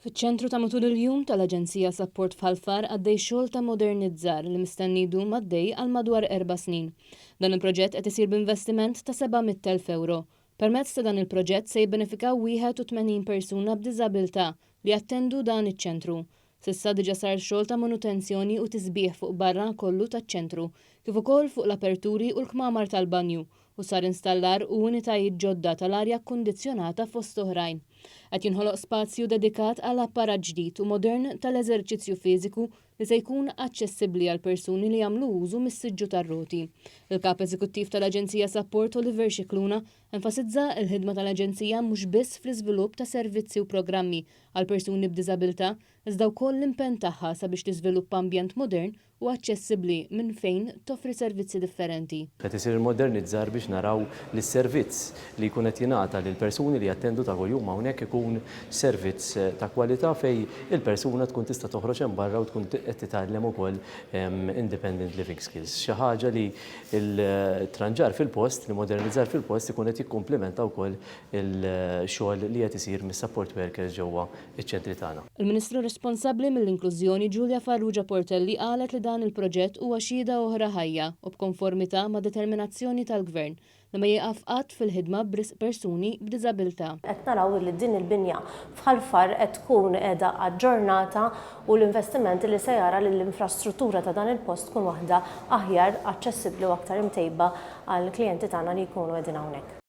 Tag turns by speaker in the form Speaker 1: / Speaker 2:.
Speaker 1: Fiċ-ċentru ta' matul il-jum tal-Aġenzija Support f'Ħalfar għaddej xogħol ta' modernizzar li mistenni jdum għaddej għal madwar 4 snin. Dan il-proġett qed isir b'investiment ta' 700,000 euro. Permezz ta' dan il-proġett se jibbenefikaw 81 persuna b'diżabilità li attendu dan iċ-ċentru. Sissa diġà sar xogħol ta' manutenzjoni u tisbieħ fuq barra kollu taċ-ċentru, kif ukoll fuq l-aperturi u l-kmamar tal-banju u sar installar u unitajiet ġodda tal-arja kkundizzjonata fost oħrajn. Qed jinħoloq spazju dedikat għal apparat ġdid u modern tal-eżerċizzju fiżiku li se jkun aċċessibbli għal persuni li jagħmlu użu mis-siġġu tar-roti. Il-Kap Eżekuttiv tal-Aġenzija Support Oliver Scicluna enfasizza l-ħidma tal-Aġenzija mhux biss fl-iżvilupp ta' servizzi u programmi għal persuni b'diżabilità, iżda wkoll l-impenn tagħha sabiex tiżviluppa ambjent modern u aċċessibbli minn fejn toffri servizzi differenti.
Speaker 2: Qed isir modernizzar biex naraw li s-servizz li jkun qed jingħata lil persuni li jattendu ta' kuljum hawnhekk ikun servizz ta' kwalità fej il-persuna tkun tista' toħroġ hemm barra u tkun qed titgħallem ukoll independent living skills. Xi ħaġa li l-tranġar fil-post, li modernizzar fil-post ikun qed jikkumplementa wkoll il-xogħol li qed isir mis-support workers ġewwa iċ-ċentri tagħna.
Speaker 1: Il-Ministru responsabbli mill-Inklużjoni Giulia Farrugia Portelli qalet li dan il-proġett huwa xhieda oħra ħajja u b'konformità ma' determinazzjoni tal-Gvern li ma jieqaf qatt fil-ħidma persuni b'diżabilità.
Speaker 3: Qed naraw li din il-binja f'Ħalfar qed tkun qiegħda aġġornata u l-investimenti li se jara li l-infrastruttura ta' dan il-post tkun waħda aħjar, aċċessibbli u aktar imtejba għall klijenti tagħna li jkunu qegħdin hawnhekk.